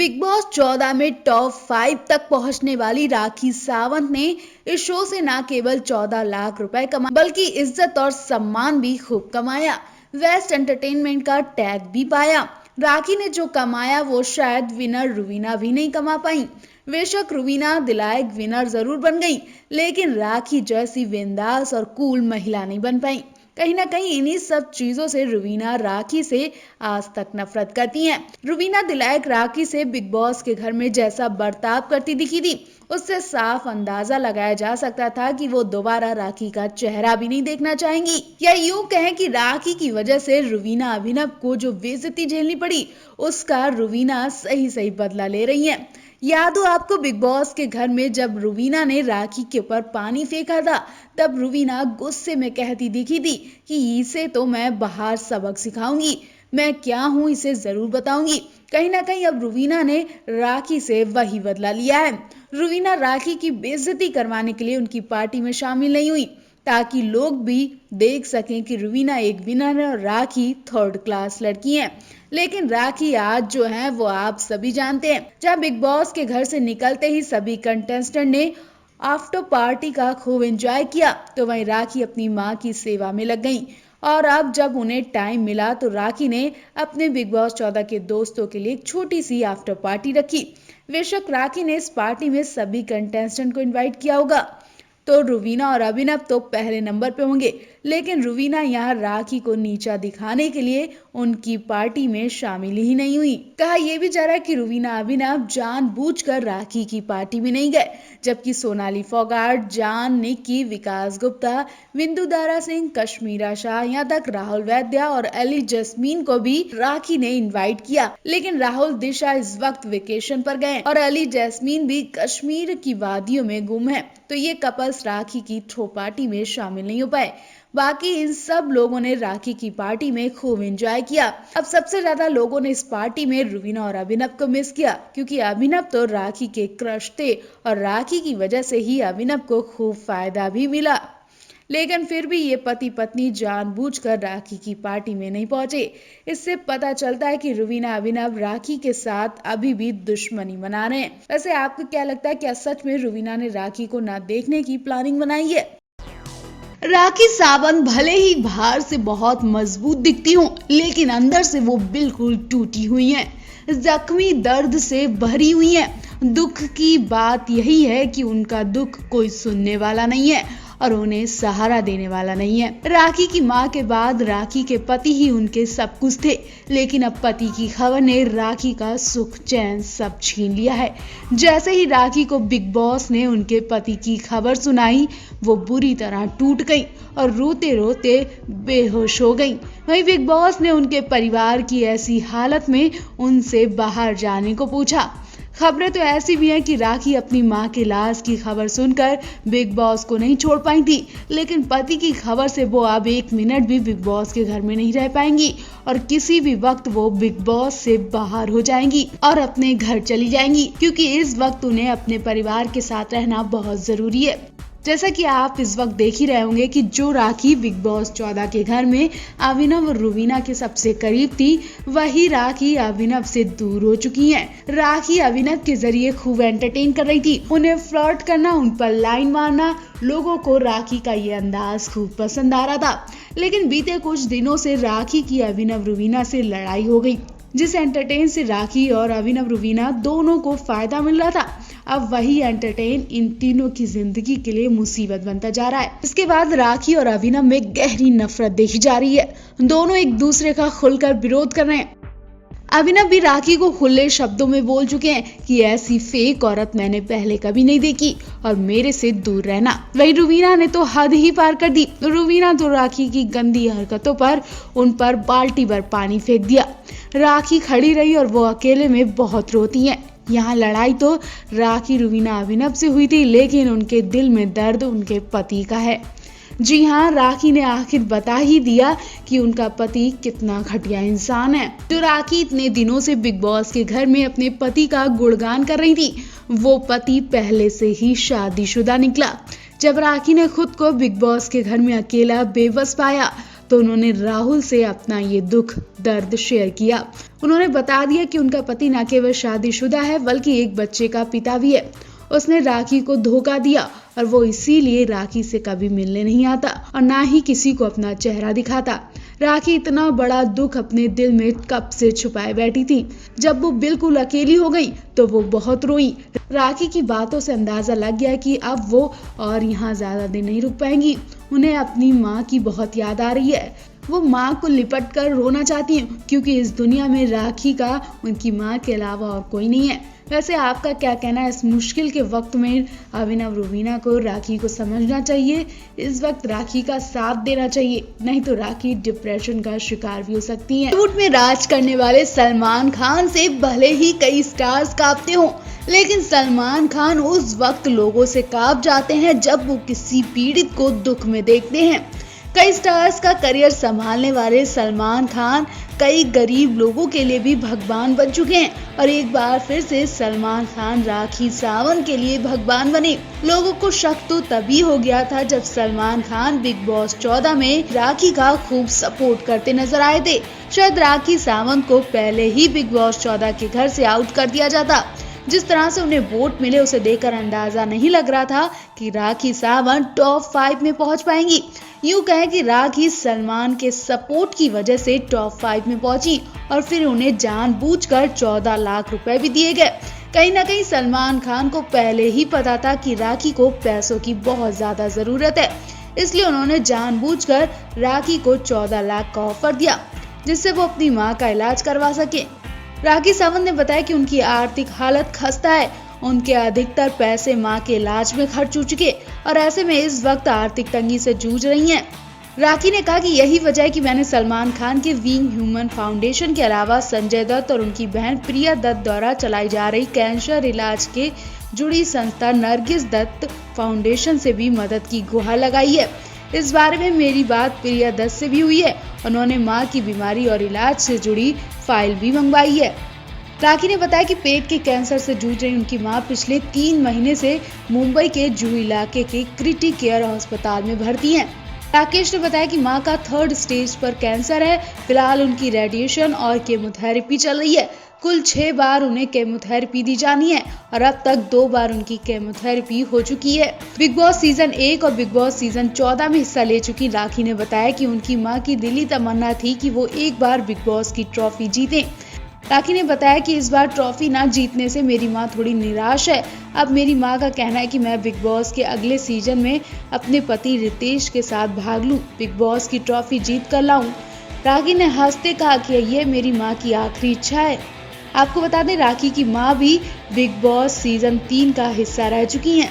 Big boss 14 में top 5 तक पहुंचने वाली राखी सावंत ने इस शो से न केवल 14 लाख रुपए कमाए बल्कि इज्जत और सम्मान भी खूब कमाया। वेस्ट एंटरटेनमेंट का टैग भी पाया। राखी ने जो कमाया वो शायद विनर रुवीना भी नहीं कमा पाई। बेशक रुवीना दिलायक विनर जरूर बन गई, लेकिन राखी जैसी बिंदास और कूल महिला नहीं बन पाई। कहीं ना कहीं इन्हीं सब चीजों से रुवीना राखी से आज तक नफरत करती हैं। रुवीना दिलायक राखी से बिग बॉस के घर में जैसा बर्ताव करती दिखी थी, उससे साफ अंदाजा लगाया जा सकता था कि वो दोबारा राखी का चेहरा भी नहीं देखना चाहेंगी। या यूं कहें कि राखी की वजह से रुवीना अभिनव को जो बेइज्जती झेलनी पड़ी, उसका रुवीना सही सही बदला ले रही है। याद हो आपको बिग बॉस के घर में जब रुवीना ने राखी के ऊपर पानी फेंका था, तब रुवीना गुस्से में कहती दिखी थी कि इसे तो मैं बाहर सबक सिखाऊंगी, मैं क्या हूँ इसे जरूर बताऊंगी। कहीं ना कहीं अब रुवीना ने राखी से वही बदला लिया है। रुवीना राखी की बेइज्जती करवाने के लिए उनकी पार्टी में शामिल नहीं हुई, ताकि लोग भी देख सकें कि रुवीना एक विनर है और राखी थर्ड क्लास लड़की है। लेकिन राखी आज जो है वो आप सभी जानते हैं। जब बिग बॉस के घर से निकलते ही सभी कंटेस्टेंट ने आफ्टर पार्टी का खूब एंजॉय किया, तो वहीं राखी अपनी मां की सेवा में लग गई। और अब जब उन्हें टाइम मिला तो राखी ने अपने बिग बॉस 14 के दोस्तों के लिए एक छोटी सी आफ्टर पार्टी रखी। बेशक राखी ने इस पार्टी में सभी कंटेस्टेंट को इनवाइट किया होगा, तो रुवीना और अभिनव तो पहले नंबर पे होंगे, लेकिन रुवीना यहाँ राखी को नीचा दिखाने के लिए उनकी पार्टी में शामिल ही नहीं हुई। कहा यह भी जा रहा है कि रुवीना अभिनव जानबूझकर राखी की पार्टी में नहीं गए, जबकि सोनाली फोगाट, जान, निक्की, विकास गुप्ता, बिंदु दारा सिंह, कश्मीरा शाह, यहाँ तक राहुल वैद्या और एली जैस्मीन को भी राखी ने इनवाइट किया। लेकिन राहुल दिशा इस वक्त वेकेशन पर गए और एली जैस्मीन भी कश्मीर की वादियों में गुम है, तो ये कपल्स राखी की थ्रो पार्टी में शामिल नहीं हो पाए। बाकी इन सब लोगों ने राखी की पार्टी में खूब एंजॉय किया। अब सबसे ज्यादा लोगों ने इस पार्टी में रुवीना और अभिनव को मिस किया, क्योंकि अभिनव तो राखी के क्रश थे और राखी की वजह से ही अभिनव को खूब फायदा भी मिला। लेकिन फिर भी ये पति पत्नी जानबूझकर राखी की पार्टी में नहीं पहुंचे। इससे पता चलता है कि रुवीना अभिनव राखी के साथ अभी भी दुश्मनी मना रहे हैं। वैसे आपको क्या लगता है, क्या सच में रुवीना ने राखी को ना देखने की प्लानिंग बनाई है? राखी सावंत भले ही बाहर से बहुत मजबूत दिखती हो, लेकिन अंदर से वो बिल्कुल टूटी हुई हैं, जख्मी, दर्द से भरी हुई हैं। दुख की बात यही है कि उनका दुख कोई सुनने वाला नहीं है और उन्हें सहारा देने वाला नहीं है। राखी की मां के बाद राखी के पति ही उनके सब कुछ थे, लेकिन अब पति की खबर ने राखी का सुख चैन सब छीन लिया है। जैसे ही राखी को बिग बॉस ने उनके पति की खबर सुनाई, वो बुरी तरह टूट गई और रोते रोते बेहोश हो गई। वहीं बिग बॉस ने उनके परिवार की ऐसी हालत में उनसे बाहर जाने को पूछा। खबरें तो ऐसी भी हैं कि राखी अपनी मां के लाश की खबर सुनकर बिग बॉस को नहीं छोड़ पाई थी, लेकिन पति की खबर से वो अब 1 मिनट भी बिग बॉस के घर में नहीं रह पाएंगी और किसी भी वक्त वो बिग बॉस से बाहर हो जाएंगी और अपने घर चली जाएंगी, क्योंकि इस वक्त उन्हें अपने परिवार के साथ रहना बहुत जरूरी है। जैसा कि आप इस वक्त देख ही रहे होंगे कि जो राखी बिग बॉस 14 के घर में अभिनव और रुवीना के सबसे करीब थी, वही राखी अभिनव से दूर हो चुकी हैं। राखी अभिनव के जरिए खूब एंटरटेन कर रही थी, उन्हें फ्लर्ट करना, उन पर लाइन मारना, लोगों को राखी का ये अंदाज खूब पसंद आ रहा था। लेकिन बीते कुछ दिनों से राखी की अभिनव रुवीना से लड़ाई हो गई, जिस एंटरटेन से राखी और अभिनव रुवीना दोनों को फायदा मिल रहा था, अब वही एंटरटेन इन तीनों की जिंदगी के लिए मुसीबत बनता जा रहा है। इसके बाद राखी और अभिनव में गहरी नफरत देखी जा रही है। दोनों एक दूसरे का खुलकर विरोध कर रहे हैं। अभिनव भी राखी को खुले शब्दों में बोल चुके हैं कि ऐसी फेक औरत मैंने पहले कभी नहीं देखी और मेरे से दूर रहना। वहीं रुवीना ने तो हद ही पार कर दी। रुवीना तो राखी की गंदी हरकतों पर उन पर बाल्टी भर पानी फेंक दिया। राखी खड़ी रही और वो अकेले में बहुत रोती हैं। यहाँ लड़ाई तो राखी रुवीना अभिनव से हुई थी, लेकिन उनके दिल में दर्द उनके पति का है। जी हाँ, राखी ने आखिर बता ही दिया कि उनका पति कितना घटिया इंसान है। तो राखी इतने दिनों से बिग बॉस के घर में अपने पति का गुणगान कर रही थी, वो पति पहले से ही शादीशुदा निकला। जब राखी ने खुद को बिग बॉस के घर में अकेला बेबस पाया, तो उन्होंने राहुल से अपना ये दुख दर्द शेयर किया। उन्होंने बता दिया कि उनका पति न केवल शादीशुदा है बल्कि एक बच्चे का पिता भी है। उसने राखी को धोखा दिया और वो इसीलिए राखी से कभी मिलने नहीं आता और ना ही किसी को अपना चेहरा दिखाता। राखी इतना बड़ा दुख अपने दिल में कब से छुपाए बैठी थी। जब वो बिल्कुल अकेली हो गई तो वो बहुत रोई। राखी की बातों से अंदाजा लग गया कि अब वो और यहाँ ज्यादा दिन नहीं रुक पाएंगी। उन्हें अपनी माँ की बहुत याद आ रही है। वो माँ को लिपट कर रोना चाहती हैं क्योंकि इस दुनिया में राखी का उनकी माँ के अलावा और कोई नहीं है। वैसे आपका क्या कहना है? इस मुश्किल के वक्त में अभिनव रुबीना को राखी को समझना चाहिए, इस वक्त राखी का साथ देना चाहिए, नहीं तो राखी डिप्रेशन का शिकार भी हो सकती है। बॉलीवुड में राज करने वाले सलमान खान से भले ही कई स्टार्स कांपते हों, लेकिन सलमान खान उस वक्त लोगों से कांप जाते हैं जब वो किसी पीड़ित को दुख में देखते हैं। कई स्टार्स का करियर संभालने वाले सलमान खान कई गरीब लोगों के लिए भी भगवान बन चुके हैं और एक बार फिर से सलमान खान राखी सावंत के लिए भगवान बने। लोगों को शक तो तभी हो गया था जब सलमान खान बिग बॉस 14 में राखी का खूब सपोर्ट करते नजर आए थे। शायद राखी सावंत को पहले ही बिग बॉस 14 के घर से आउट कर दिया जाता। जिस तरह से उन्हें वोट मिले उसे देखकर अंदाजा नहीं लग रहा था कि राखी सावंत टॉप 5 में पहुंच पाएंगी। यूं कहें कि राखी सलमान के सपोर्ट की वजह से टॉप 5 में पहुंची और फिर उन्हें जानबूझकर 14 लाख रुपए भी दिए गए। कहीं ना कहीं सलमान खान को पहले ही पता था कि राखी को पैसों की बहुत ज्यादा जरूरत है, इसलिए उन्होंने जानबूझकर राखी को 14 लाख का ऑफर दिया जिससे वो अपनी मां का इलाज करवा सके। राखी सावंत ने बताया कि उनकी आर्थिक हालत खस्ता है, उनके अधिकतर पैसे मां के इलाज में खर्च हो चुके और ऐसे में इस वक्त आर्थिक तंगी से जूझ रही हैं। राखी ने कहा कि यही वजह है कि मैंने सलमान खान के विंग ह्यूमन फाउंडेशन के अलावा संजय दत्त और उनकी बहन प्रिया दत्त द्वारा चलाई जा रही कैंसर इलाज के जुड़ी संस्था नरगिस दत्त फाउंडेशन से भी मदद की गुहार लगाई है। इस बारे में मेरी बात प्रिया दत्त से भी हुई है। उन्होंने मां की बीमारी और इलाज से जुड़ी फाइल भी मंगवाई है। राखी ने बताया कि पेट के कैंसर से जूझ रही उनकी मां पिछले 3 महीने से मुंबई के जुहू इलाके के क्रिटिक केयर अस्पताल में भर्ती हैं। राकेश ने बताया कि मां का 3rd स्टेज पर कैंसर है। फिलहाल उनकी रेडिएशन और केमोथेरेपी चल रही है। कुल 6 बार उन्हें केमोथेरेपी दी जानी है और अब तक 2 बार उनकी केमोथेरेपी हो चुकी है। बिग बॉस सीजन 1 और बिग बॉस सीजन 14 में हिस्सा ले चुकी राखी ने बताया कि उनकी मां की दिली तमन्ना थी कि वो एक बार बिग बॉस की ट्रॉफी जीतें। राखी ने बताया कि इस बार ट्रॉफी ना जीतने से मेरी मां थोड़ी निराश है। अब मेरी मां का कहना है कि मैं बिग बॉस के अगले सीजन में अपने पति रितेश के साथ भाग लूं, बिग बॉस की ट्रॉफी जीत कर लाऊं। राखी ने हंसते कहा कि ये मेरी मां की आखिरी इच्छा है। आपको बता दें राखी की मां भी बिग बॉस सीजन 3 का हिस्सा रह चुकी हैं।